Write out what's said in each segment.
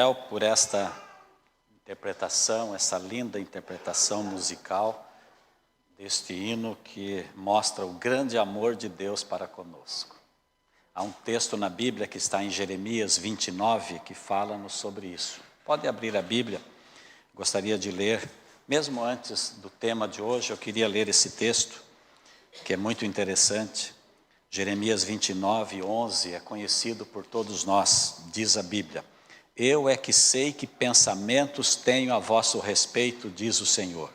Daniel por esta interpretação, essa linda interpretação musical deste hino que mostra o grande amor de Deus para conosco. Há um texto na Bíblia que está em Jeremias 29 que fala-nos sobre isso. Pode abrir a Bíblia, gostaria de ler, mesmo antes do tema de hoje, eu queria ler esse texto, que é muito interessante. Jeremias 29, 11, é conhecido por todos nós, diz a Bíblia: eu é que sei que pensamentos tenho a vosso respeito, diz o Senhor,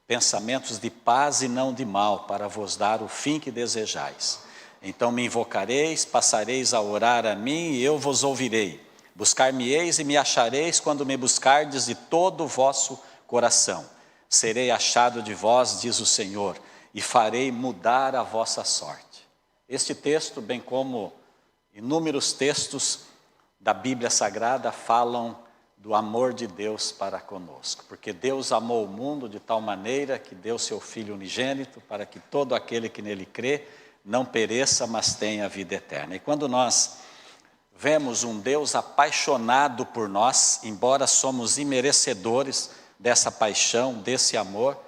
pensamentos de paz e não de mal, para vos dar o fim que desejais. Então me invocareis, passareis a orar a mim, e eu vos ouvirei. Buscar-me-eis e me achareis, quando me buscardes de todo o vosso coração. Serei achado de vós, diz o Senhor, e farei mudar a vossa sorte. Este texto, bem como inúmeros textos da Bíblia Sagrada, falam do amor de Deus para conosco. Porque Deus amou o mundo de tal maneira que deu seu Filho unigênito, para que todo aquele que nele crê não pereça, mas tenha a vida eterna. E quando nós vemos um Deus apaixonado por nós, embora somos imerecedores dessa paixão, desse amor,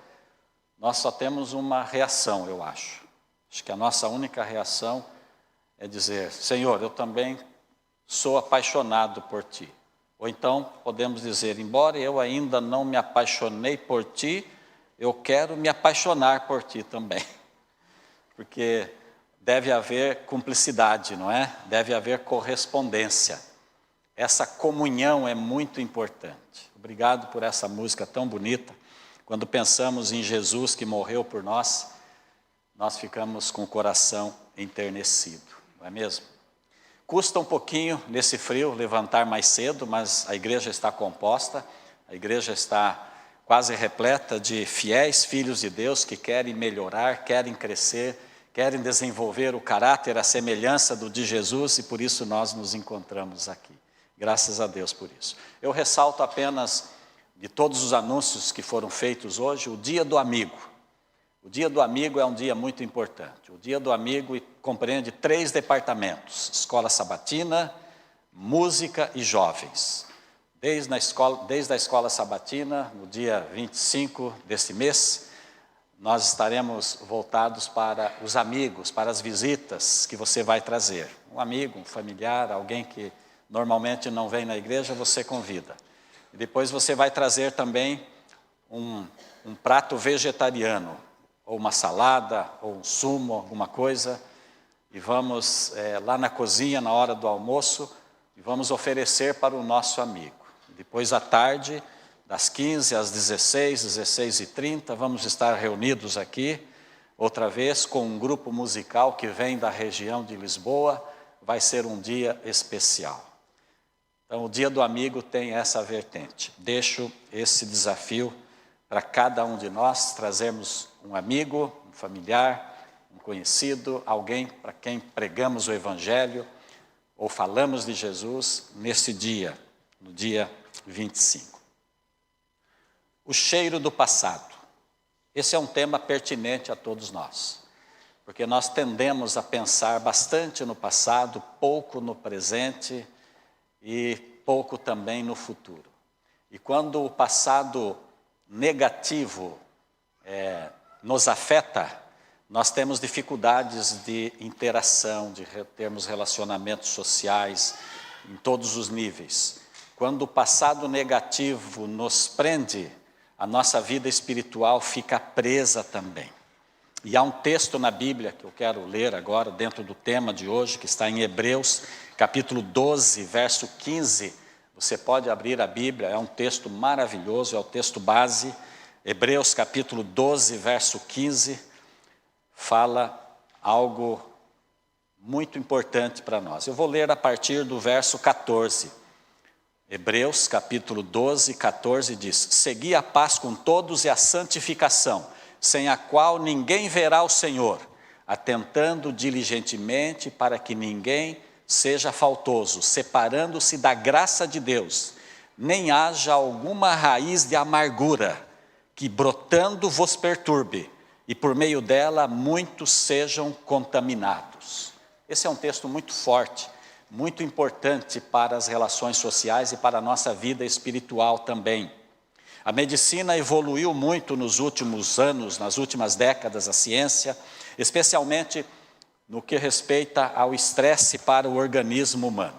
nós só temos uma reação, eu acho. Acho que a nossa única reação é dizer: Senhor, eu também sou apaixonado por Ti. Ou então podemos dizer: embora eu ainda não me apaixonei por Ti, eu quero me apaixonar por Ti também. Porque deve haver cumplicidade, não é? Deve haver correspondência. Essa comunhão é muito importante. Obrigado por essa música tão bonita. Quando pensamos em Jesus que morreu por nós, nós ficamos com o coração enternecido, não é mesmo? Custa um pouquinho nesse frio levantar mais cedo, mas a igreja está composta, a igreja está quase repleta de fiéis filhos de Deus que querem melhorar, querem crescer, querem desenvolver o caráter, a semelhança do de Jesus, e por isso nós nos encontramos aqui. Graças a Deus por isso. Eu ressalto apenas, de todos os anúncios que foram feitos hoje, o Dia do Amigo. O Dia do Amigo é um dia muito importante. O Dia do Amigo compreende 3 departamentos: escola sabatina, música e jovens. Desde a escola sabatina, no dia 25 desse mês, nós estaremos voltados para os amigos, para as visitas que você vai trazer. Um amigo, um familiar, alguém que normalmente não vem na igreja, você convida. E depois você vai trazer também um prato vegetariano, ou uma salada, ou um sumo, alguma coisa, e vamos lá na cozinha, na hora do almoço, e vamos oferecer para o nosso amigo. Depois, à tarde, das 15 às 16, 16h30, vamos estar reunidos aqui, outra vez, com um grupo musical que vem da região de Lisboa. Vai ser um dia especial. Então, o Dia do Amigo tem essa vertente. Deixo esse desafio para cada um de nós, trazermos um amigo, um familiar, um conhecido, alguém para quem pregamos o Evangelho ou falamos de Jesus nesse dia, no dia 25. O cheiro do passado. Esse é um tema pertinente a todos nós, porque nós tendemos a pensar bastante no passado, pouco no presente e pouco também no futuro. E quando o passado negativo nos afeta, nós temos dificuldades de interação, de termos relacionamentos sociais em todos os níveis. Quando o passado negativo nos prende, a nossa vida espiritual fica presa também. E há um texto na Bíblia que eu quero ler agora, dentro do tema de hoje, que está em Hebreus, capítulo 12, verso 15. Você pode abrir a Bíblia, é um texto maravilhoso, é o texto base. Hebreus capítulo 12, verso 15, fala algo muito importante para nós. Eu vou ler a partir do verso 14. Hebreus capítulo 12, 14 diz: segui a paz com todos e a santificação, sem a qual ninguém verá o Senhor, atentando diligentemente para que ninguém seja faltoso, separando-se da graça de Deus, nem haja alguma raiz de amargura, que brotando vos perturbe, e por meio dela muitos sejam contaminados. Esse é um texto muito forte, muito importante para as relações sociais e para a nossa vida espiritual também. A medicina evoluiu muito nos últimos anos, nas últimas décadas, a ciência, especialmente no que respeita ao estresse para o organismo humano.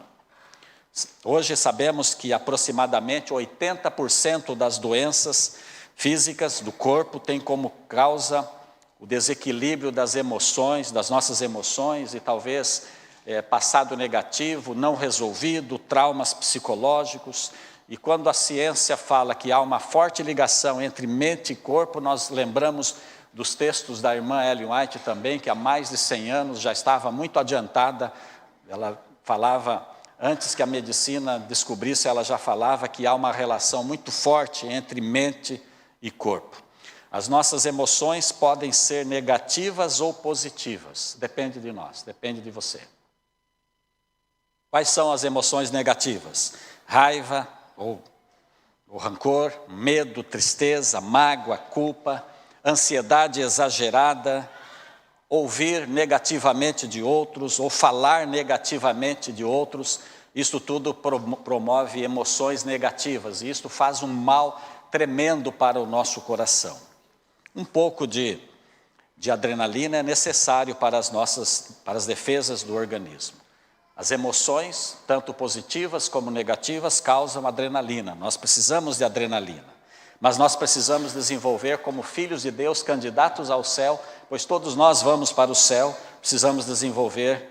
Hoje sabemos que aproximadamente 80% das doenças físicas do corpo têm como causa o desequilíbrio das emoções, das nossas emoções e talvez passado negativo, não resolvido, traumas psicológicos. E quando a ciência fala que há uma forte ligação entre mente e corpo, nós lembramos dos textos da irmã Ellen White também, que há mais de 100 anos já estava muito adiantada. Ela falava, antes que a medicina descobrisse, ela já falava que há uma relação muito forte entre mente e corpo. As nossas emoções podem ser negativas ou positivas, depende de nós, depende de você. Quais são as emoções negativas? Raiva ou rancor, medo, tristeza, mágoa, culpa, ansiedade exagerada, ouvir negativamente de outros ou falar negativamente de outros. Isso tudo promove emoções negativas e isso faz um mal tremendo para o nosso coração. Um pouco de adrenalina é necessário para as defesas do organismo. As emoções, tanto positivas como negativas, causam adrenalina. Nós precisamos de adrenalina. Mas nós precisamos desenvolver como filhos de Deus, candidatos ao céu, pois todos nós vamos para o céu, precisamos desenvolver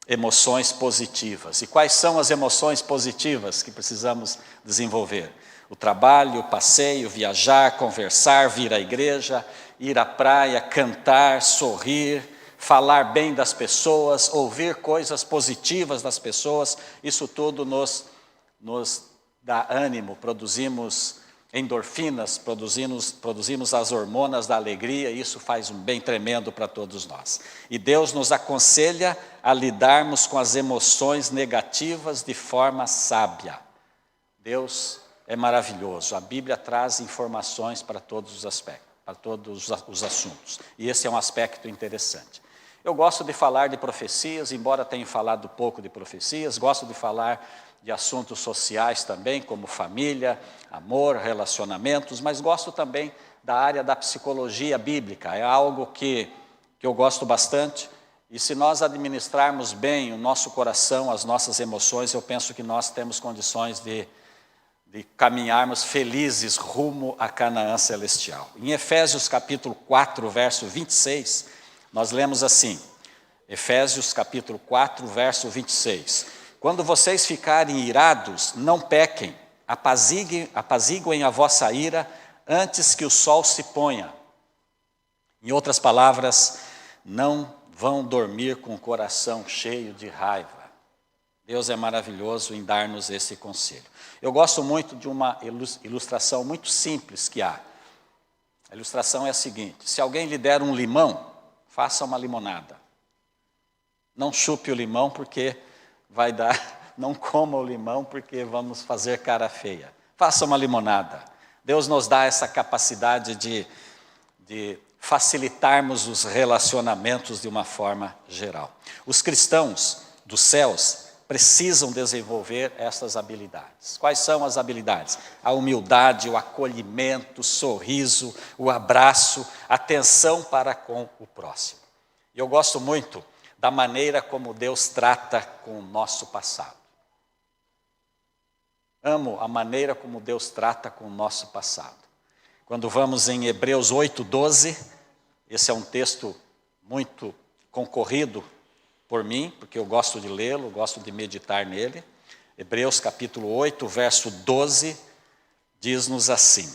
emoções positivas. E quais são as emoções positivas que precisamos desenvolver? O trabalho, o passeio, viajar, conversar, vir à igreja, ir à praia, cantar, sorrir, falar bem das pessoas, ouvir coisas positivas das pessoas, isso tudo nos dá ânimo, produzimos endorfinas, produzimos as hormonas da alegria, e isso faz um bem tremendo para todos nós. E Deus nos aconselha a lidarmos com as emoções negativas de forma sábia. Deus é maravilhoso, a Bíblia traz informações para todos os aspectos, para todos os assuntos, e esse é um aspecto interessante. Eu gosto de falar de profecias, embora tenha falado pouco de profecias, gosto de falar de assuntos sociais também, como família, amor, relacionamentos, mas gosto também da área da psicologia bíblica, é algo que eu gosto bastante, e se nós administrarmos bem o nosso coração, as nossas emoções, eu penso que nós temos condições de caminharmos felizes rumo a Canaã celestial. Em Efésios capítulo 4, verso 26, nós lemos assim, Efésios capítulo 4, verso 26. Quando vocês ficarem irados, não pequem, apaziguem a vossa ira antes que o sol se ponha. Em outras palavras, não vão dormir com o coração cheio de raiva. Deus é maravilhoso em dar-nos esse conselho. Eu gosto muito de uma ilustração muito simples que há. A ilustração é a seguinte, se alguém lhe der um limão, faça uma limonada. Não chupe o limão porque vai dar, não coma o limão porque vamos fazer cara feia. Faça uma limonada. Deus nos dá essa capacidade de facilitarmos os relacionamentos de uma forma geral. Os cristãos dos céus precisam desenvolver essas habilidades. Quais são as habilidades? A humildade, o acolhimento, o sorriso, o abraço, a atenção para com o próximo. E eu gosto muito da maneira como Deus trata com o nosso passado. Amo a maneira como Deus trata com o nosso passado. Quando vamos em Hebreus 8:12, esse é um texto muito concorrido por mim, porque eu gosto de lê-lo, gosto de meditar nele. Hebreus capítulo 8, verso 12, diz-nos assim: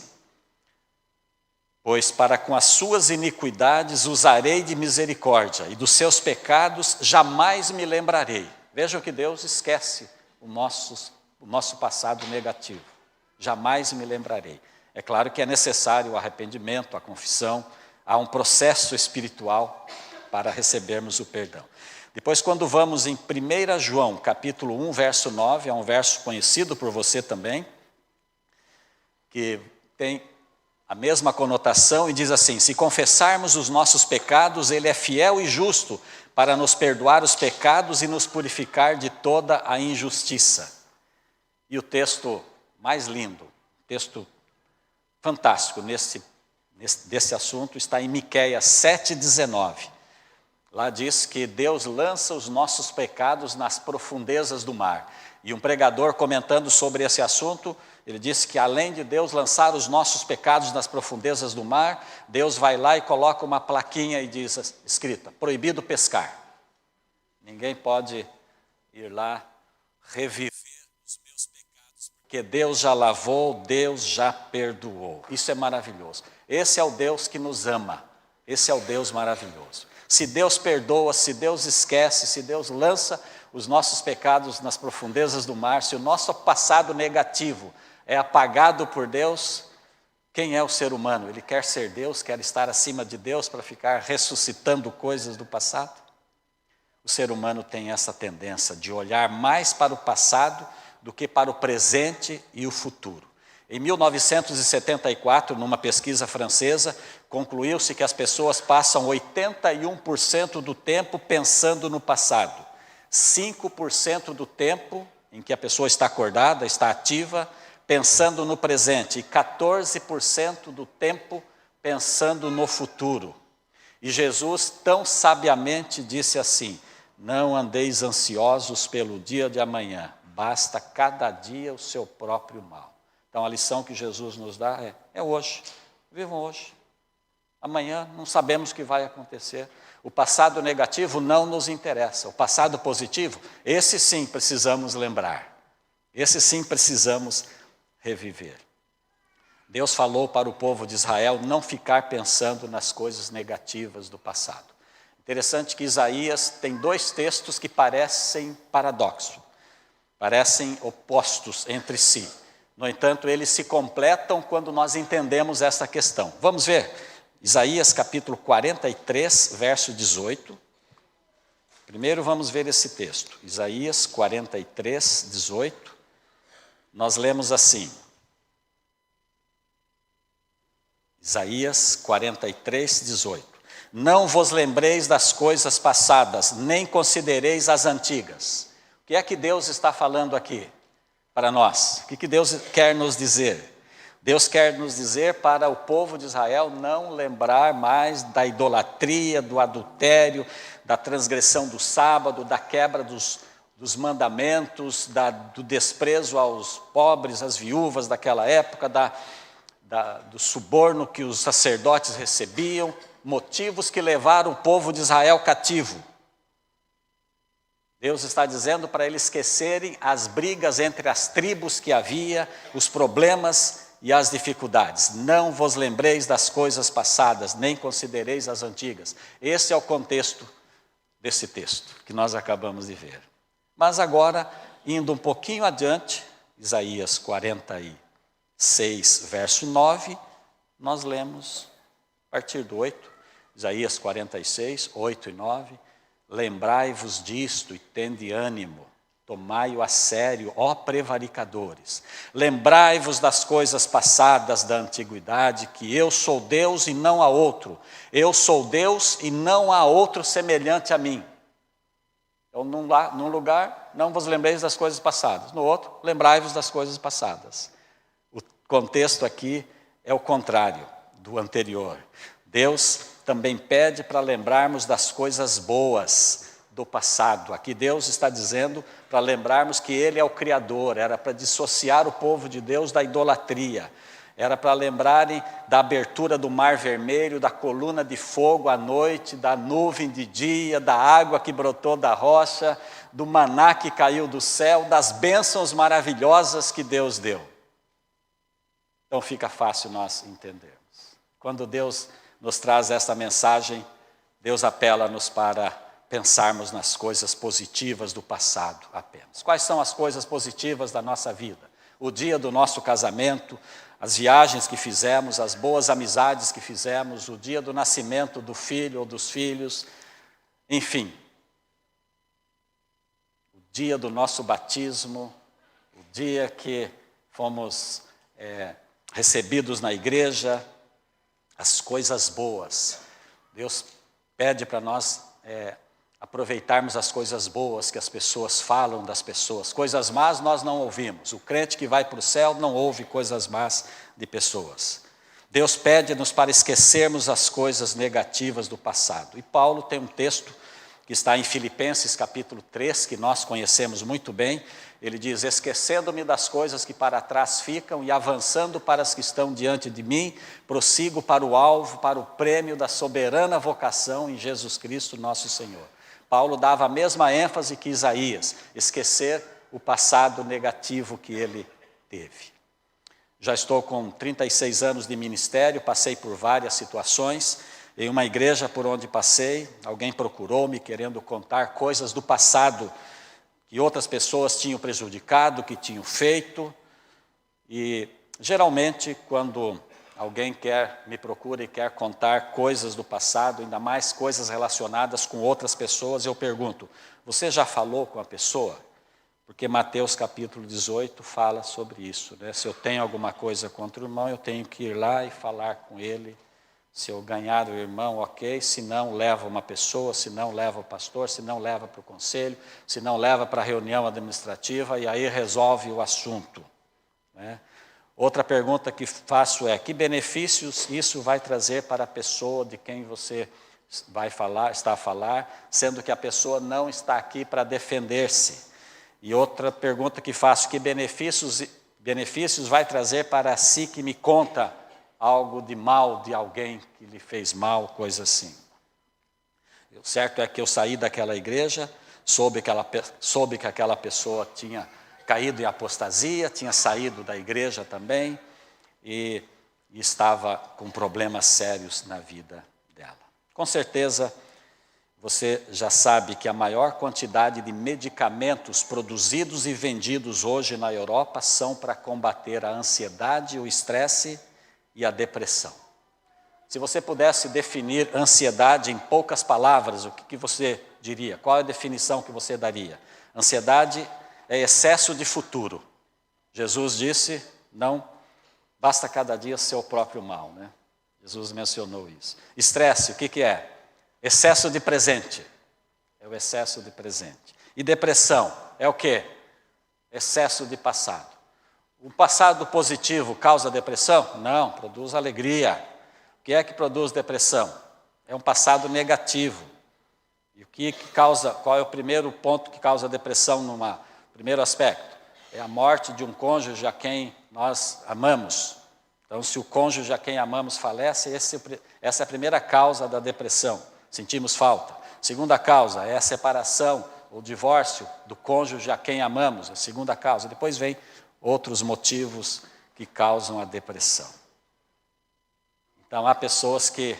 pois para com as suas iniquidades usarei de misericórdia, e dos seus pecados jamais me lembrarei. Vejam que Deus esquece o nosso passado negativo. Jamais me lembrarei. É claro que é necessário o arrependimento, a confissão, há um processo espiritual para recebermos o perdão. Depois, quando vamos em 1 João, capítulo 1, verso 9, é um verso conhecido por você também, que tem a mesma conotação e diz assim: se confessarmos os nossos pecados, Ele é fiel e justo para nos perdoar os pecados e nos purificar de toda a injustiça. E o texto mais lindo, texto fantástico desse assunto, está em Miqueias 7,19. Lá diz que Deus lança os nossos pecados nas profundezas do mar. E um pregador comentando sobre esse assunto, ele disse que além de Deus lançar os nossos pecados nas profundezas do mar, Deus vai lá e coloca uma plaquinha e diz, escrita, proibido pescar. Ninguém pode ir lá reviver os meus pecados, porque Deus já lavou, Deus já perdoou. Isso é maravilhoso. Esse é o Deus que nos ama. Esse é o Deus maravilhoso. Se Deus perdoa, se Deus esquece, se Deus lança os nossos pecados nas profundezas do mar, se o nosso passado negativo é apagado por Deus, quem é o ser humano? Ele quer ser Deus, quer estar acima de Deus para ficar ressuscitando coisas do passado? O ser humano tem essa tendência de olhar mais para o passado do que para o presente e o futuro. Em 1974, numa pesquisa francesa, concluiu-se que as pessoas passam 81% do tempo pensando no passado, 5% do tempo em que a pessoa está acordada, está ativa, pensando no presente, e 14% do tempo pensando no futuro. E Jesus tão sabiamente disse assim, não andeis ansiosos pelo dia de amanhã, basta cada dia o seu próprio mal. Então a lição que Jesus nos dá é hoje, vivam hoje. Amanhã não sabemos o que vai acontecer. O passado negativo não nos interessa. O passado positivo, esse sim precisamos lembrar. Esse sim precisamos reviver. Deus falou para o povo de Israel não ficar pensando nas coisas negativas do passado. Interessante que Isaías tem dois textos que parecem paradoxos, parecem opostos entre si. No entanto, eles se completam quando nós entendemos essa questão. Vamos ver, Isaías capítulo 43, verso 18. Primeiro vamos ver esse texto, Isaías 43, 18. Nós lemos assim, Isaías 43, 18. Não vos lembreis das coisas passadas, nem considereis as antigas. O que é que Deus está falando aqui para nós? O que Deus quer nos dizer? Deus quer nos dizer para o povo de Israel não lembrar mais da idolatria, do adultério, da transgressão do sábado, da quebra dos mandamentos, do desprezo aos pobres, às viúvas daquela época, do suborno que os sacerdotes recebiam, motivos que levaram o povo de Israel cativo. Deus está dizendo para eles esquecerem as brigas entre as tribos que havia, os problemas e as dificuldades. Não vos lembreis das coisas passadas, nem considereis as antigas. Esse é o contexto desse texto que nós acabamos de ver. Mas agora, indo um pouquinho adiante, Isaías 46, verso 9, nós lemos a partir do 8, Isaías 46, 8 e 9, lembrai-vos disto e tende ânimo, tomai-o a sério, ó prevaricadores. Lembrai-vos das coisas passadas da antiguidade, que eu sou Deus e não há outro. Eu sou Deus e não há outro semelhante a mim. Então, num lugar, não vos lembreis das coisas passadas. No outro, lembrai-vos das coisas passadas. O contexto aqui é o contrário do anterior. Deus também pede para lembrarmos das coisas boas do passado. Aqui Deus está dizendo para lembrarmos que Ele é o Criador, era para dissociar o povo de Deus da idolatria, era para lembrarem da abertura do Mar Vermelho, da coluna de fogo à noite, da nuvem de dia, da água que brotou da rocha, do maná que caiu do céu, das bênçãos maravilhosas que Deus deu. Então fica fácil nós entendermos. Quando Deus nos traz essa mensagem, Deus apela-nos para pensarmos nas coisas positivas do passado apenas. Quais são as coisas positivas da nossa vida? O dia do nosso casamento, as viagens que fizemos, as boas amizades que fizemos, o dia do nascimento do filho ou dos filhos, enfim. O dia do nosso batismo, o dia que fomos recebidos na igreja, as coisas boas. Deus pede para nós aproveitarmos as coisas boas que as pessoas falam das pessoas. Coisas más nós não ouvimos. O crente que vai para o céu não ouve coisas más de pessoas. Deus pede-nos para esquecermos as coisas negativas do passado. E Paulo tem um texto que está em Filipenses capítulo 3, que nós conhecemos muito bem. Ele diz: esquecendo-me das coisas que para trás ficam e avançando para as que estão diante de mim, prossigo para o alvo, para o prêmio da soberana vocação em Jesus Cristo nosso Senhor. Paulo dava a mesma ênfase que Isaías, esquecer o passado negativo que ele teve. Já estou com 36 anos de ministério, passei por várias situações. Em uma igreja por onde passei, alguém procurou-me querendo contar coisas do passado que outras pessoas tinham prejudicado, que tinham feito. E geralmente quando alguém me procura e quer contar coisas do passado, ainda mais coisas relacionadas com outras pessoas, eu pergunto: você já falou com a pessoa? Porque Mateus capítulo 18 fala sobre isso, né? Se eu tenho alguma coisa contra o irmão, eu tenho que ir lá e falar com ele. Se eu ganhar o irmão, ok. Se não, leva uma pessoa. Se não, leva o pastor. Se não, leva para o conselho. Se não, leva para a reunião administrativa. E aí resolve o assunto, né? Outra pergunta que faço é: que benefícios isso vai trazer para a pessoa de quem você está a falar, sendo que a pessoa não está aqui para defender-se? E outra pergunta que faço: que benefícios vai trazer para si que me conta algo de mal de alguém que lhe fez mal, coisa assim? O certo é que eu saí daquela igreja, soube que aquela pessoa tinha caído em apostasia, tinha saído da igreja também e estava com problemas sérios na vida dela. Com certeza, você já sabe que a maior quantidade de medicamentos produzidos e vendidos hoje na Europa são para combater a ansiedade, o estresse e a depressão. Se você pudesse definir ansiedade em poucas palavras, o que você diria? Qual é a definição que você daria? Ansiedade é excesso de futuro. Jesus disse: não basta cada dia seu próprio mal, né? Jesus mencionou isso. Estresse, o que é? Excesso de presente. É o excesso de presente. E depressão é o quê? Excesso de passado. O passado positivo causa depressão? Não, produz alegria. O que é que produz depressão? É um passado negativo. E qual é o primeiro ponto que causa depressão primeiro aspecto? É a morte de um cônjuge a quem nós amamos. Então, se o cônjuge a quem amamos falece, essa é a primeira causa da depressão. Sentimos falta. Segunda causa é a separação, o divórcio do cônjuge a quem amamos. A segunda causa. Depois vem outros motivos que causam a depressão. Então, há pessoas que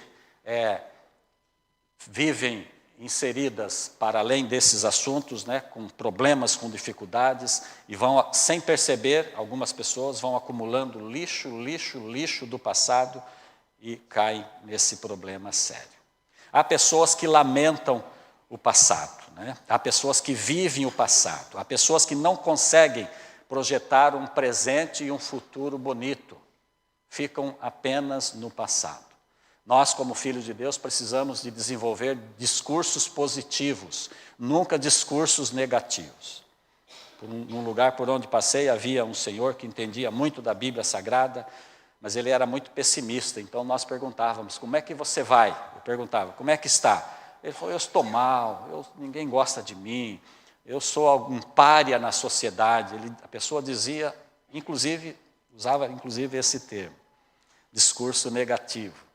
vivem inseridas para além desses assuntos, né, com problemas, com dificuldades, e vão, sem perceber, algumas pessoas vão acumulando lixo do passado e caem nesse problema sério. Há pessoas que lamentam o passado, né? Há pessoas que vivem o passado, há pessoas que não conseguem projetar um presente e um futuro bonito, ficam apenas no passado. Nós, como filhos de Deus, precisamos de desenvolver discursos positivos, nunca discursos negativos. Num lugar por onde passei, havia um senhor que entendia muito da Bíblia Sagrada, mas ele era muito pessimista. Então nós perguntávamos: como é que você vai? Eu perguntava: como é que está? Ele falou: eu estou mal, ninguém gosta de mim, eu sou algum pária na sociedade. A pessoa dizia, usava inclusive esse termo, discurso negativo.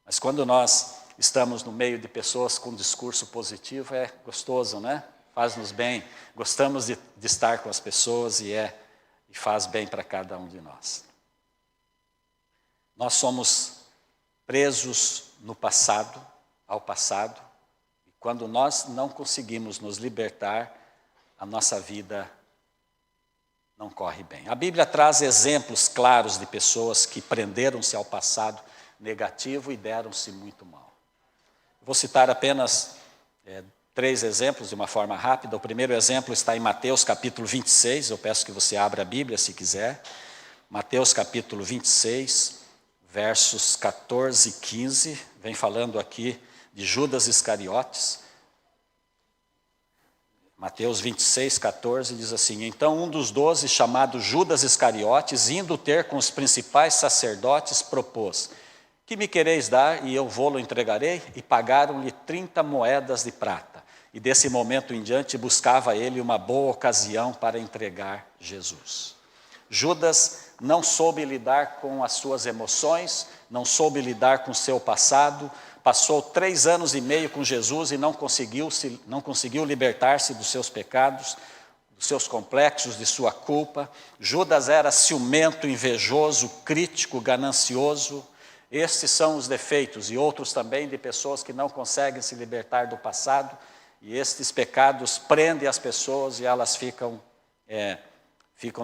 Mas quando nós estamos no meio de pessoas com discurso positivo, é gostoso, né? Faz-nos bem, gostamos de estar com as pessoas e faz bem para cada um de nós. Nós somos presos no passado, ao passado, e quando nós não conseguimos nos libertar, a nossa vida não corre bem. A Bíblia traz exemplos claros de pessoas que prenderam-se ao passado negativo e deram-se muito mal. Vou citar apenas 3 exemplos de uma forma rápida. O primeiro exemplo está em Mateus capítulo 26, eu peço que você abra a Bíblia se quiser. Mateus capítulo 26, versos 14 e 15, vem falando aqui de Judas Iscariotes. Mateus 26, 14 diz assim: então um dos 12, chamado Judas Iscariotes, indo ter com os principais sacerdotes, propôs: que me quereis dar e eu vô-lo entregarei? E pagaram-lhe 30 moedas de prata. E desse momento em diante buscava ele uma boa ocasião para entregar Jesus. Judas não soube lidar com as suas emoções, não soube lidar com o seu passado, passou 3 anos e meio com Jesus e não conseguiu libertar-se dos seus pecados, dos seus complexos, de sua culpa. Judas era ciumento, invejoso, crítico, ganancioso. Estes são os defeitos, e outros também de pessoas que não conseguem se libertar do passado, e estes pecados prendem as pessoas e elas ficam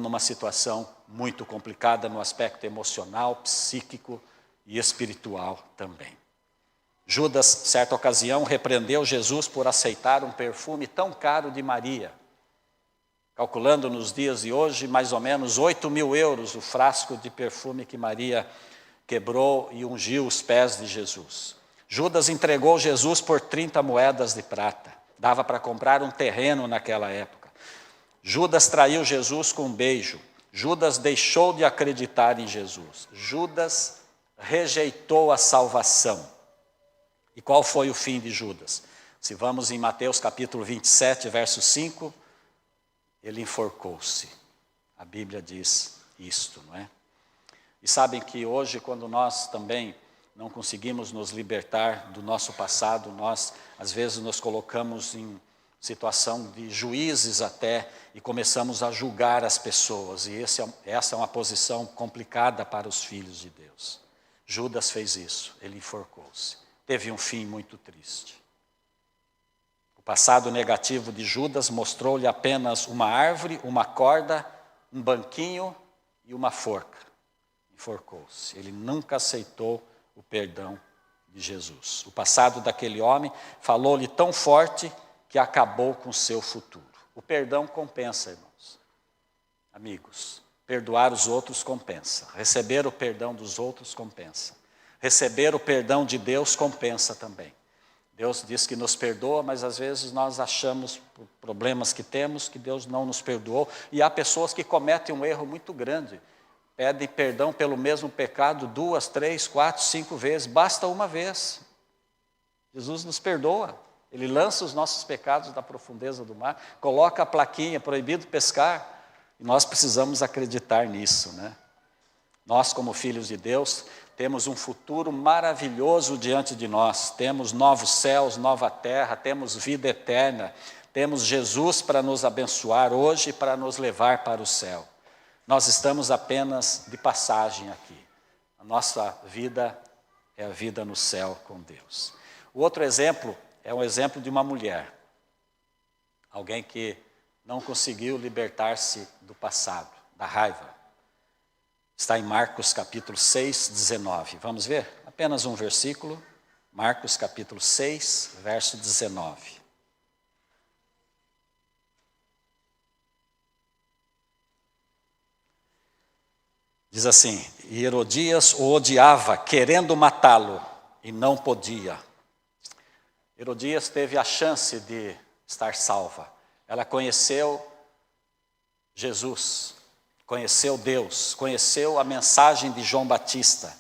numa situação muito complicada no aspecto emocional, psíquico e espiritual também. Judas, certa ocasião, repreendeu Jesus por aceitar um perfume tão caro de Maria, calculando nos dias de hoje mais ou menos 8.000 euros o frasco de perfume que Maria quebrou e ungiu os pés de Jesus. Judas entregou Jesus por 30 moedas de prata, dava para comprar um terreno naquela época. Judas traiu Jesus com um beijo. Judas deixou de acreditar em Jesus. Judas rejeitou a salvação. E qual foi o fim de Judas? Se vamos em Mateus capítulo 27, verso 5, ele enforcou-se. A Bíblia diz isto, não é? E sabem que hoje, quando nós também não conseguimos nos libertar do nosso passado, nós às vezes nos colocamos em situação de juízes até e começamos a julgar as pessoas. E essa é uma posição complicada para os filhos de Deus. Judas fez isso, ele enforcou-se. Teve um fim muito triste. O passado negativo de Judas mostrou-lhe apenas uma árvore, uma corda, um banquinho e uma forca. Enforcou-se. Ele nunca aceitou o perdão de Jesus. O passado daquele homem falou-lhe tão forte que acabou com o seu futuro. O perdão compensa, irmãos. Amigos, perdoar os outros compensa. Receber o perdão dos outros compensa. Receber o perdão de Deus compensa também. Deus diz que nos perdoa, mas às vezes nós achamos, por problemas que temos, que Deus não nos perdoou. E há pessoas que cometem um erro muito grande. Pedem perdão pelo mesmo pecado 2, 3, 4, 5 vezes. Basta uma vez. Jesus nos perdoa. Ele lança os nossos pecados da profundeza do mar, coloca a plaquinha, proibido pescar, e nós precisamos acreditar nisso, né? Nós, como filhos de Deus, temos um futuro maravilhoso diante de nós, temos novos céus, nova terra, temos vida eterna, temos Jesus para nos abençoar hoje e para nos levar para o céu. Nós estamos apenas de passagem aqui. A nossa vida é a vida no céu com Deus. O outro exemplo é um exemplo de uma mulher, alguém que não conseguiu libertar-se do passado, da raiva. Está em Marcos capítulo 6, 19. Vamos ver? Apenas um versículo. Marcos capítulo 6, verso 19. Diz assim: e Herodias o odiava, querendo matá-lo, e não podia. Herodias teve a chance de estar salva. Ela conheceu Jesus, conheceu Deus, conheceu a mensagem de João Batista,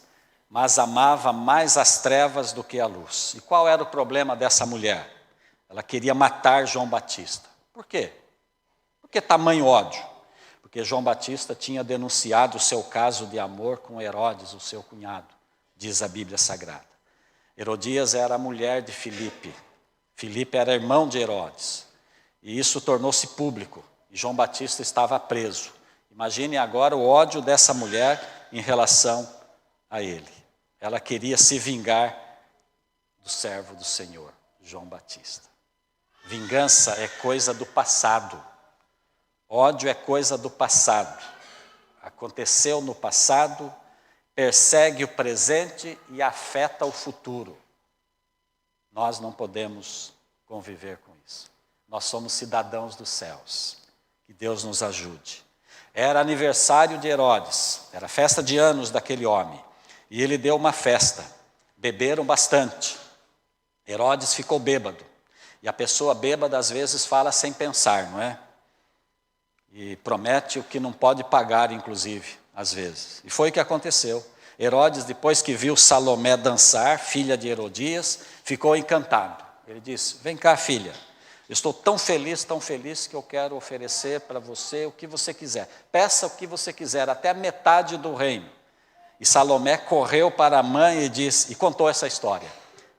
mas amava mais as trevas do que a luz. E qual era o problema dessa mulher? Ela queria matar João Batista. Por quê? Por que tamanho ódio? Porque João Batista tinha denunciado o seu caso de amor com Herodes, o seu cunhado, diz a Bíblia Sagrada. Herodias era a mulher de Filipe. Filipe era irmão de Herodes. E isso tornou-se público. E João Batista estava preso. Imagine agora o ódio dessa mulher em relação a ele. Ela queria se vingar do servo do Senhor, João Batista. Vingança é coisa do passado. Ódio é coisa do passado. Aconteceu no passado, persegue o presente e afeta o futuro. Nós não podemos conviver com isso. Nós somos cidadãos dos céus. Que Deus nos ajude. Era aniversário de Herodes, era festa de anos daquele homem. E ele deu uma festa. Beberam bastante. Herodes ficou bêbado. E a pessoa bêbada às vezes fala sem pensar, não é? E promete o que não pode pagar, inclusive, às vezes. E foi o que aconteceu. Herodes, depois que viu Salomé dançar, filha de Herodias, ficou encantado. Ele disse: vem cá, filha, eu estou tão feliz, que eu quero oferecer para você o que você quiser. Peça o que você quiser, até a metade do reino. E Salomé correu para a mãe e contou essa história.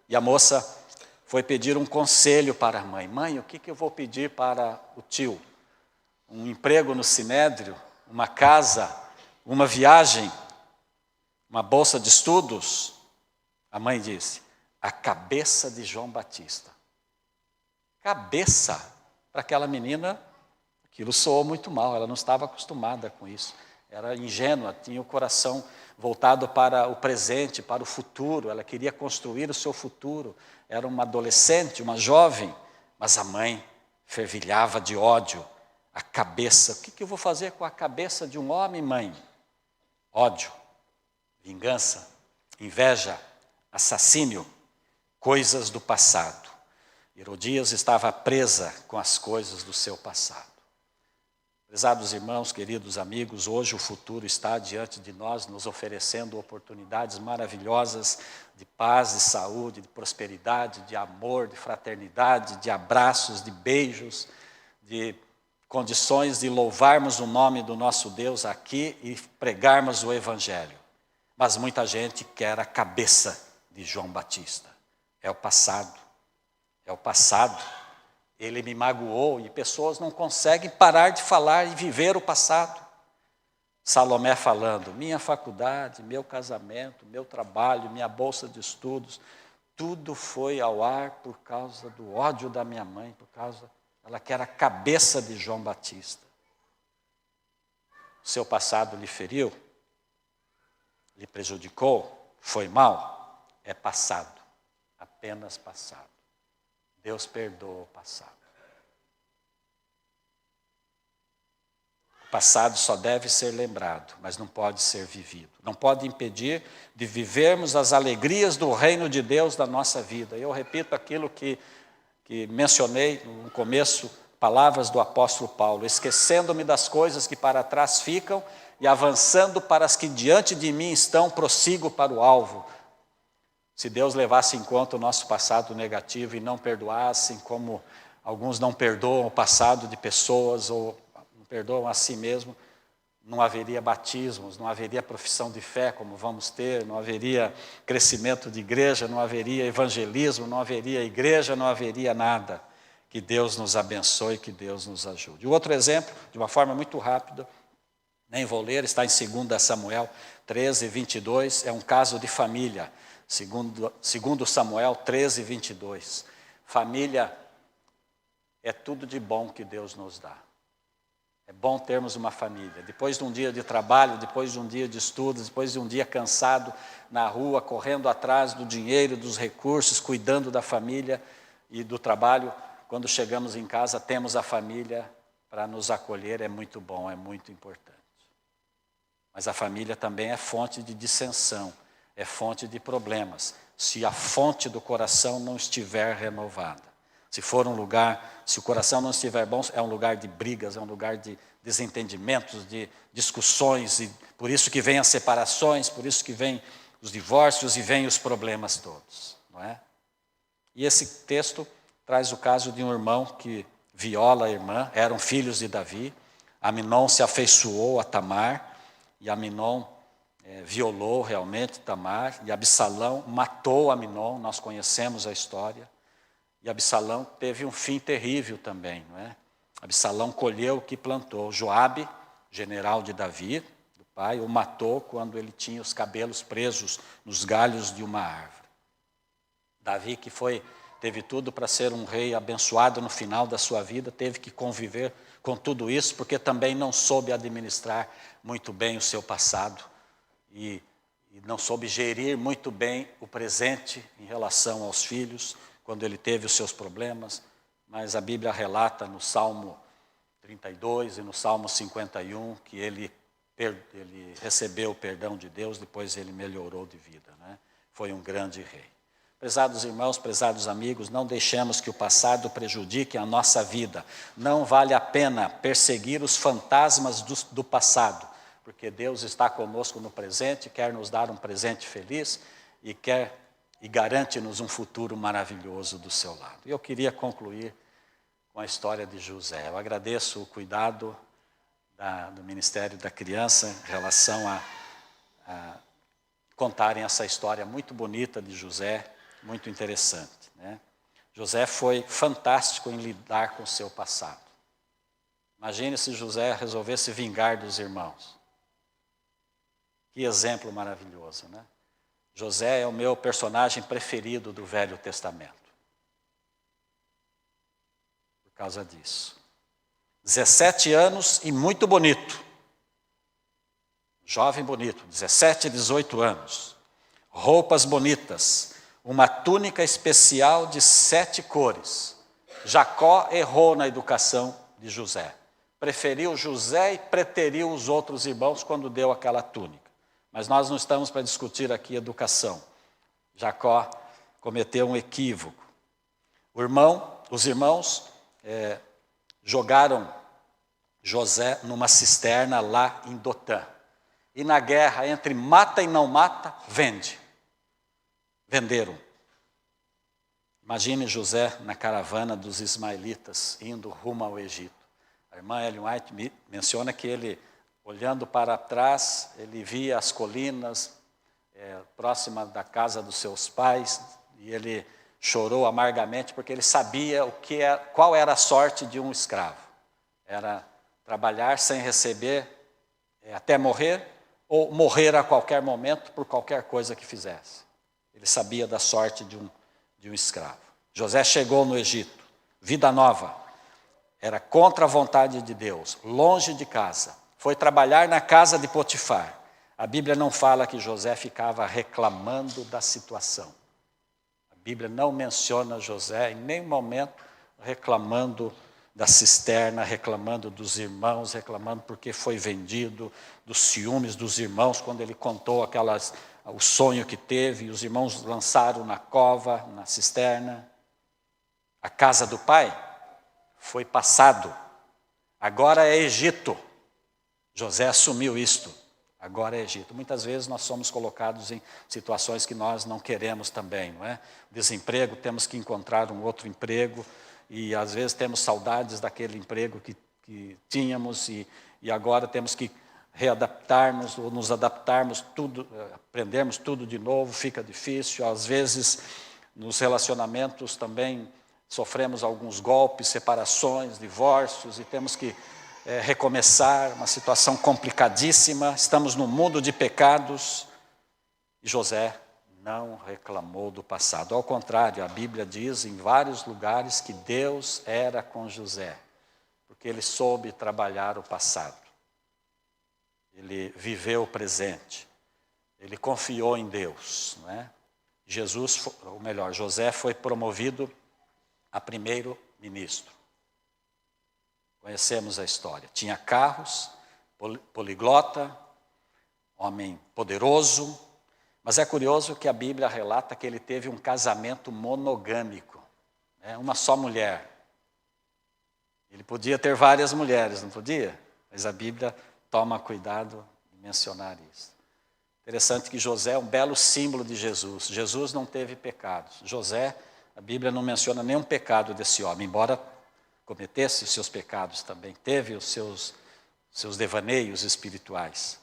E a moça foi pedir um conselho para a mãe. Mãe, o que eu vou pedir para o tio? Um emprego no Sinédrio? Uma casa? Uma viagem? Uma bolsa de estudos? A mãe disse: a cabeça de João Batista. Cabeça. Para aquela menina, aquilo soou muito mal, ela não estava acostumada com isso. Era ingênua, tinha o coração voltado para o presente, para o futuro, ela queria construir o seu futuro. Era uma adolescente, uma jovem, mas a mãe fervilhava de ódio. A cabeça, o que eu vou fazer com a cabeça de um homem, mãe? Ódio, vingança, inveja, assassínio, coisas do passado. Herodias estava presa com as coisas do seu passado. Prezados irmãos, queridos amigos, hoje o futuro está diante de nós, nos oferecendo oportunidades maravilhosas de paz, de saúde, de prosperidade, de amor, de fraternidade, de abraços, de beijos, de condições de louvarmos o nome do nosso Deus aqui e pregarmos o Evangelho. Mas muita gente quer a cabeça de João Batista. É o passado. É o passado. Ele me magoou e pessoas não conseguem parar de falar e viver o passado. Salomé falando: minha faculdade, meu casamento, meu trabalho, minha bolsa de estudos, tudo foi ao ar por causa do ódio da minha mãe, ela quer a cabeça de João Batista. Seu passado lhe feriu? Lhe prejudicou? Foi mal? É passado, apenas passado. Deus perdoa o passado. O passado só deve ser lembrado, mas não pode ser vivido. Não pode impedir de vivermos as alegrias do reino de Deus na nossa vida. Eu repito aquilo que mencionei no começo, palavras do apóstolo Paulo: esquecendo-me das coisas que para trás ficam e avançando para as que diante de mim estão, prossigo para o alvo. Se Deus levasse em conta o nosso passado negativo e não perdoasse, como alguns não perdoam o passado de pessoas ou não perdoam a si mesmo, não haveria batismos, não haveria profissão de fé como vamos ter, não haveria crescimento de igreja, não haveria evangelismo, não haveria igreja, não haveria nada. Que Deus nos abençoe, que Deus nos ajude. O outro exemplo, de uma forma muito rápida, nem vou ler, está em 2 Samuel 13, 22, é um caso de família. Segundo Samuel 13, 22. Família é tudo de bom que Deus nos dá. É bom termos uma família. Depois de um dia de trabalho, depois de um dia de estudos, depois de um dia cansado na rua, correndo atrás do dinheiro, dos recursos, cuidando da família e do trabalho, quando chegamos em casa, temos a família para nos acolher, é muito bom, é muito importante. Mas a família também é fonte de dissensão, é fonte de problemas, se a fonte do coração não estiver renovada. Se for um lugar, se o coração não estiver bom, é um lugar de brigas, é um lugar de desentendimentos, de discussões, e por isso que vem as separações, por isso que vem os divórcios e vem os problemas todos, não é? E esse texto traz o caso de um irmão que viola a irmã, eram filhos de Davi. Aminon se afeiçoou a Tamar, e Aminon violou realmente Tamar, e Absalão matou Aminon, nós conhecemos a história. E Absalão teve um fim terrível também, não é? Absalão colheu o que plantou. Joabe, general de Davi, do pai, o matou quando ele tinha os cabelos presos nos galhos de uma árvore. Davi, que teve tudo para ser um rei abençoado no final da sua vida, teve que conviver com tudo isso, porque também não soube administrar muito bem o seu passado e não soube gerir muito bem o presente em relação aos filhos, quando ele teve os seus problemas. Mas a Bíblia relata no Salmo 32 e no Salmo 51 que ele recebeu o perdão de Deus, depois ele melhorou de vida, né? Foi um grande rei. Prezados irmãos, prezados amigos, não deixemos que o passado prejudique a nossa vida. Não vale a pena perseguir os fantasmas do passado, porque Deus está conosco no presente, quer nos dar um presente feliz e garante-nos um futuro maravilhoso do seu lado. E eu queria concluir com a história de José. Eu agradeço o cuidado do Ministério da Criança em relação a contarem essa história muito bonita de José, muito interessante, né? José foi fantástico em lidar com o seu passado. Imagine se José resolvesse vingar dos irmãos. Que exemplo maravilhoso, né? José é o meu personagem preferido do Velho Testamento. Por causa disso. 17 anos e muito bonito. Jovem bonito, 17, 18 anos. Roupas bonitas. Uma túnica especial de 7 cores. Jacó errou na educação de José. Preferiu José e preteriu os outros irmãos quando deu aquela túnica. Mas nós não estamos para discutir aqui educação. Jacó cometeu um equívoco. Os irmãos jogaram José numa cisterna lá em Dotã. E na guerra entre mata e não mata, venderam. Imagine José na caravana dos ismaelitas, indo rumo ao Egito. A irmã Ellen White menciona que ele, olhando para trás, ele via as colinas próxima da casa dos seus pais, e ele chorou amargamente, porque ele sabia qual era a sorte de um escravo. Era trabalhar sem receber até morrer, ou morrer a qualquer momento por qualquer coisa que fizesse. Ele sabia da sorte de um escravo. José chegou no Egito, vida nova, era contra a vontade de Deus, longe de casa. Foi trabalhar na casa de Potifar. A Bíblia não fala que José ficava reclamando da situação. A Bíblia não menciona José em nenhum momento reclamando da cisterna, reclamando dos irmãos, reclamando porque foi vendido, dos ciúmes dos irmãos, quando ele contou o sonho que teve, e os irmãos lançaram na cova, na cisterna. A casa do pai foi passado, agora é Egito. José assumiu isto, agora é Egito. Muitas vezes nós somos colocados em situações que nós não queremos também, não é? Desemprego, temos que encontrar um outro emprego, e às vezes temos saudades daquele emprego que tínhamos, e agora temos que readaptar-nos, ou nos adaptarmos, aprendermos tudo de novo, fica difícil. Às vezes, nos relacionamentos também sofremos alguns golpes, separações, divórcios, e temos que recomeçar, uma situação complicadíssima. Estamos num mundo de pecados, e José não reclamou do passado. Ao contrário, a Bíblia diz em vários lugares que Deus era com José, porque ele soube trabalhar o passado. Ele viveu o presente. Ele confiou em Deus, não é? José foi promovido a primeiro-ministro. Conhecemos a história. Tinha carros, poliglota, homem poderoso. Mas é curioso que a Bíblia relata que ele teve um casamento monogâmico, né? Uma só mulher. Ele podia ter várias mulheres, não podia? Mas a Bíblia toma cuidado de mencionar isso. Interessante que José é um belo símbolo de Jesus. Jesus não teve pecados. José, a Bíblia não menciona nenhum pecado desse homem, embora cometesse os seus pecados também. Teve os seus devaneios espirituais.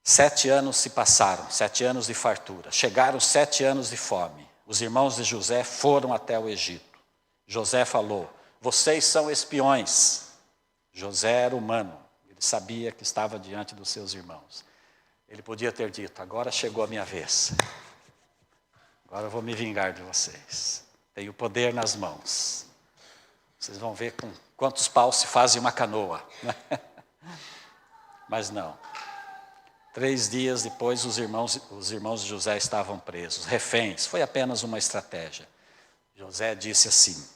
7 anos se passaram, 7 anos de fartura. Chegaram 7 anos de fome. Os irmãos de José foram até o Egito. José falou: vocês são espiões. José era humano. Ele sabia que estava diante dos seus irmãos. Ele podia ter dito: agora chegou a minha vez. Agora eu vou me vingar de vocês. Tenho poder nas mãos. Vocês vão ver com quantos paus se fazem uma canoa. Mas não. 3 dias depois, os irmãos de José estavam presos, reféns. Foi apenas uma estratégia. José disse assim: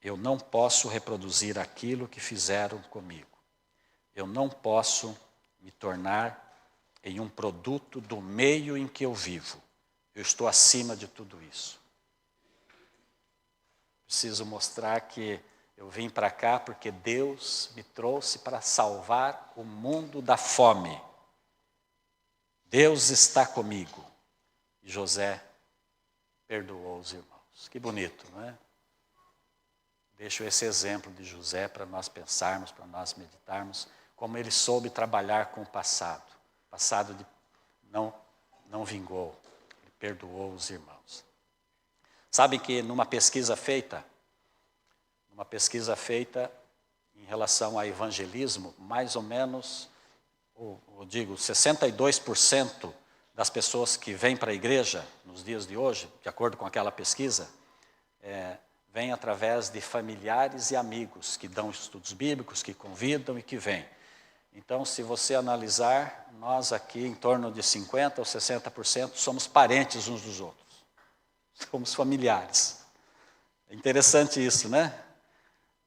eu não posso reproduzir aquilo que fizeram comigo. Eu não posso me tornar em um produto do meio em que eu vivo. Eu estou acima de tudo isso. Preciso mostrar que eu vim para cá porque Deus me trouxe para salvar o mundo da fome. Deus está comigo. E José perdoou os irmãos. Que bonito, não é? Deixo esse exemplo de José para nós pensarmos, para nós meditarmos, como ele soube trabalhar com o passado. O passado não vingou, ele perdoou os irmãos. Sabem que numa pesquisa feita em relação a evangelismo, mais ou menos, eu digo, 62% das pessoas que vêm para a igreja nos dias de hoje, de acordo com aquela pesquisa, vêm através de familiares e amigos que dão estudos bíblicos, que convidam e que vêm. Então, se você analisar, nós aqui em torno de 50% ou 60% somos parentes uns dos outros. Somos familiares. É interessante isso, né?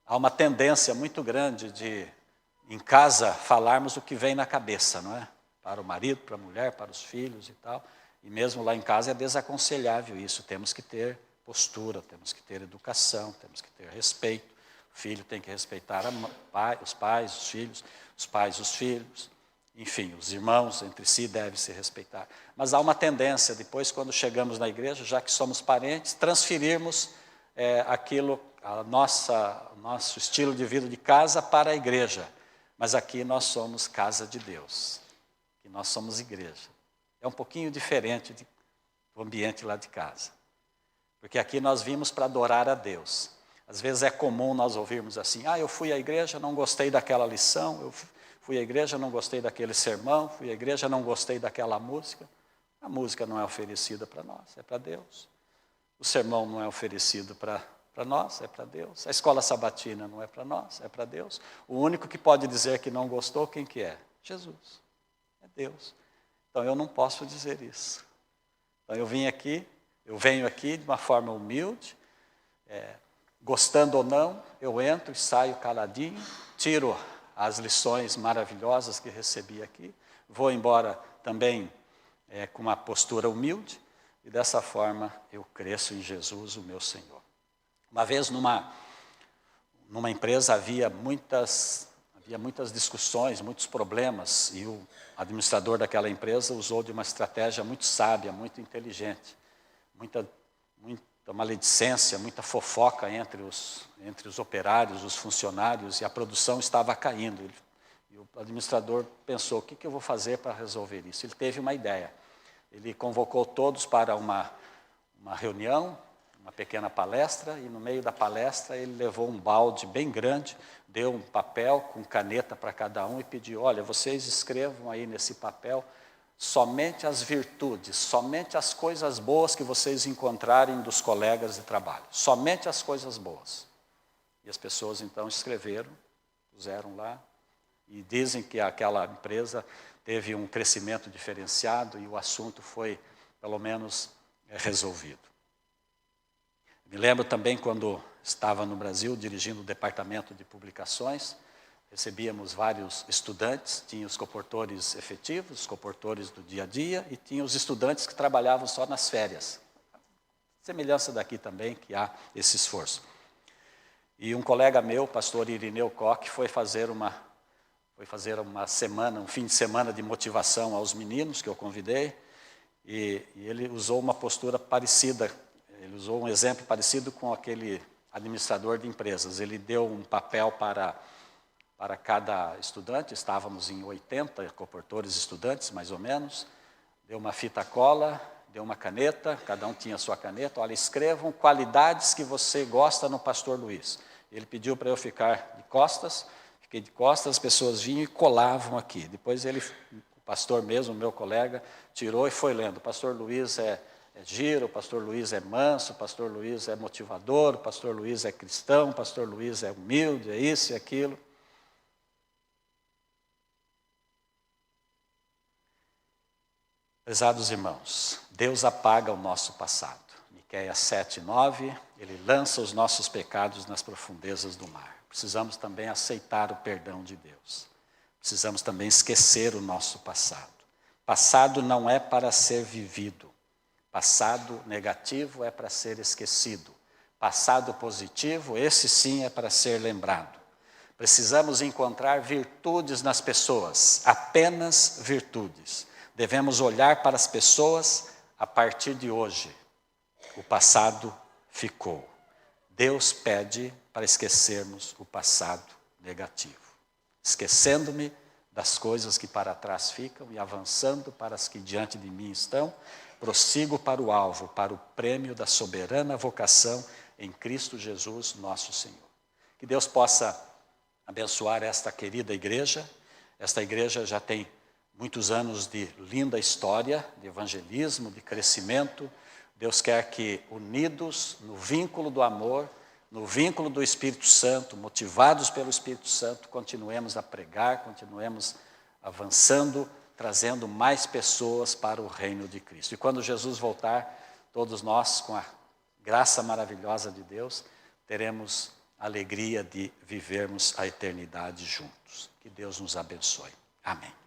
Há uma tendência muito grande de, em casa, falarmos o que vem na cabeça, não é? Para o marido, para a mulher, para os filhos e tal. E mesmo lá em casa é desaconselhável isso. Temos que ter postura, temos que ter educação, temos que ter respeito. O filho tem que respeitar os pais, os filhos, os pais, os filhos. Enfim, os irmãos entre si devem se respeitar. Mas há uma tendência, depois, quando chegamos na igreja, já que somos parentes, transferirmos nosso estilo de vida de casa para a igreja. Mas aqui nós somos casa de Deus, que nós somos igreja. É um pouquinho diferente do ambiente lá de casa. Porque aqui nós vimos para adorar a Deus. Às vezes é comum nós ouvirmos assim, eu fui à igreja, não gostei daquela lição, eu fui à igreja, não gostei daquele sermão, fui à igreja, não gostei daquela música. A música não é oferecida para nós, é para Deus. O sermão não é oferecido para nós, é para Deus. A escola sabatina não é para nós, é para Deus. O único que pode dizer que não gostou, quem que é? Jesus. É Deus. Então eu não posso dizer isso. Então eu venho aqui de uma forma humilde, gostando ou não, eu entro e saio caladinho, tiro as lições maravilhosas que recebi aqui, vou embora também com uma postura humilde, e dessa forma eu cresço em Jesus, o meu Senhor. Uma vez numa empresa havia muitas discussões, muitos problemas, e o administrador daquela empresa usou de uma estratégia muito sábia, muito inteligente, muita maledicência, muita fofoca entre os operários, os funcionários, e a produção estava caindo. E o administrador pensou, o que eu vou fazer para resolver isso? Ele teve uma ideia. Ele convocou todos para uma reunião, uma pequena palestra, e no meio da palestra ele levou um balde bem grande, deu um papel com caneta para cada um e pediu, olha, vocês escrevam aí nesse papel somente as virtudes, somente as coisas boas que vocês encontrarem dos colegas de trabalho, somente as coisas boas. E as pessoas então escreveram, puseram lá, e dizem que aquela empresa teve um crescimento diferenciado e o assunto foi, pelo menos, resolvido. Me lembro também quando estava no Brasil dirigindo o departamento de publicações, recebíamos vários estudantes, tinha os comportores efetivos, os comportores do dia a dia, e tinha os estudantes que trabalhavam só nas férias. Semelhança daqui também, que há esse esforço. E um colega meu, pastor Irineu Koch, foi fazer uma semana, um fim de semana de motivação aos meninos que eu convidei, e ele usou uma postura parecida, ele usou um exemplo parecido com aquele administrador de empresas. Ele deu um papel para cada estudante, estávamos em 80 comportores estudantes, mais ou menos, deu uma fita cola, deu uma caneta, cada um tinha a sua caneta, olha, escrevam qualidades que você gosta no pastor Luiz. Ele pediu para eu ficar de costas, fiquei de costas, as pessoas vinham e colavam aqui. Depois o pastor mesmo, meu colega, tirou e foi lendo. O pastor Luiz é giro, o pastor Luiz é manso, o pastor Luiz é motivador, o pastor Luiz é cristão, o pastor Luiz é humilde, é isso e aquilo. Prezados irmãos, Deus apaga o nosso passado. Miqueias 7:9, Ele lança os nossos pecados nas profundezas do mar. Precisamos também aceitar o perdão de Deus. Precisamos também esquecer o nosso passado. Passado não é para ser vivido. Passado negativo é para ser esquecido. Passado positivo, esse sim é para ser lembrado. Precisamos encontrar virtudes nas pessoas, apenas virtudes. Devemos olhar para as pessoas a partir de hoje. O passado ficou. Deus pede para esquecermos o passado negativo. Esquecendo-me das coisas que para trás ficam e avançando para as que diante de mim estão, prossigo para o alvo, para o prêmio da soberana vocação em Cristo Jesus, nosso Senhor. Que Deus possa abençoar esta querida igreja. Esta igreja já tem muitos anos de linda história, de evangelismo, de crescimento. Deus quer que, unidos no vínculo do amor, no vínculo do Espírito Santo, motivados pelo Espírito Santo, continuemos a pregar, continuemos avançando, trazendo mais pessoas para o reino de Cristo. E quando Jesus voltar, todos nós, com a graça maravilhosa de Deus, teremos a alegria de vivermos a eternidade juntos. Que Deus nos abençoe. Amém.